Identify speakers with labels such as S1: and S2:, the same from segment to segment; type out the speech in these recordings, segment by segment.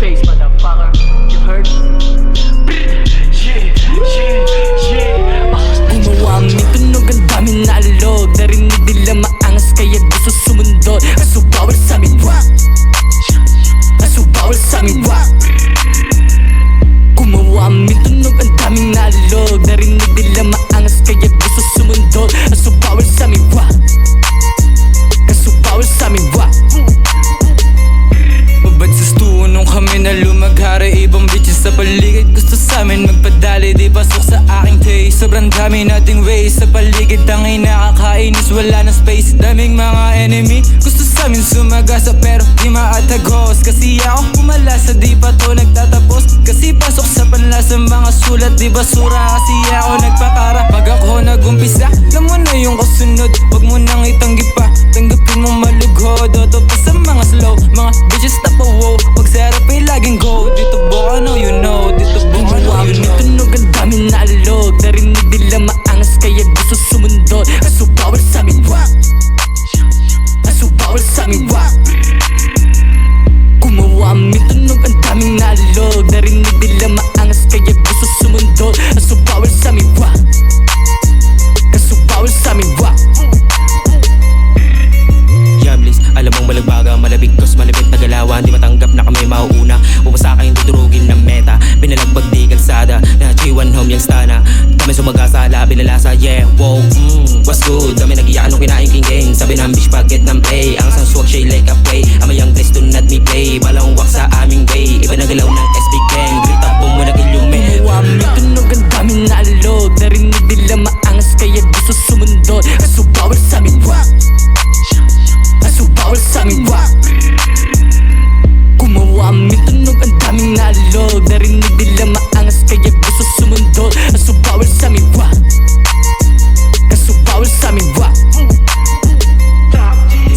S1: face, motherfucker. You heard? Yeah, yeah, yeah.
S2: Gumawa may tunog, ang daming naalog. Narinig nila maangas kaya gusto sumundod. Kaso bawal sa amin rap, kaso bawal sa amin rap. Gumawa may tunog, ang daming naalog. Narinig nila maangas kaya gusto sumundod. Kaso bawal sa amin rap, kaso bawal sa amin rap. Babad sa stuho nung kami na lumaghari. Ibang bitches sa paligid gusto sa amin magpadali. Di pasok sa aking taste. Sobrang dami nating ways sa paligid. Ang nakakainis, wala na space. Daming mga enemy gusto sa amin sumagasa pero di maatagos. Kasi ako pumalasa, di pa to nagtatapos. Kasi pasok sa panlasa mga sulat, di basura. Kasi ako nagpakara pag ako nagumpisa. Alam mo na yung kasunod, wag mo nang itanggi pa. Tanggapin mo malugod, oto pa sa mga slow. Mga bitches na pa wow, pag sarap ay laging go. Dito boka no you know, dito boka no you know. Tunog ang daming naalog, narinig nila maangas kaya gusto sumundod. Kaso bawal sa amin rap, kaso bawal sa amin rap. Gumawa may tunog, ang daming naalog. Narinig nila maangas kaya gusto sumundod. Kaso bawal sa amin rap, kaso bawal sa amin rap.
S3: Yamlis, alam mong malagbaga, malabig kos malabit na galawan. Di matanggap na kami mauuna, upos sa akin tuturugin ng meta. Pinalagbag di kalsada, na G1 home yung stana. Kami sumagasa, labi lalasa, yeah, wow, what's good? Kami nag-iyak nung kinain king gang. Sabi ng bitch pag-get ng play, ang sang swag siya like a play. Amayang dress do not me play, balang wak sa aming way. Iba na galaw ng SB gang, grita po mo na ilume.
S2: Gumawa may tunog, ang daming naalog. Narinig nila maangas kaya gusto sumundod. Kaso bawal sa amin rap, kaso bawal sa amin rap. Gumawa may tunog, ang daming naalog. Narinig nila maangas kaya gusto sumundod. Kaso bawal sa amin rap, kaso bawal sa amin rap.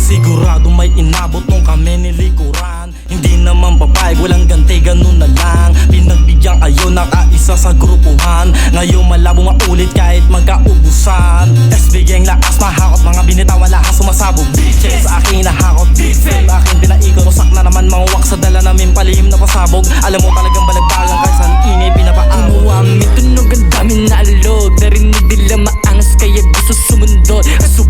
S4: Sigurado may inabot nung kami nilikuran. Hindi naman papayag, walang gantay, ganun na lang. Pinagbigyan kayo nakaisa sa grupuhan. Ngayon malabo maulit kahit magkaubusan. SB gang lakas mahakot, mga binitawan lahat sumasabog. Bitches sa akin nahakot, bitches akin pinaikot. Usak na naman mga wak sa dala namin palihim na pasabog. Alam mo talagang balagbagang kahit saan ingay pinapaabog.
S2: Gumawa may tunog, ang daming naalog. Narinig nila maangas kaya gusto sumundod. Kaso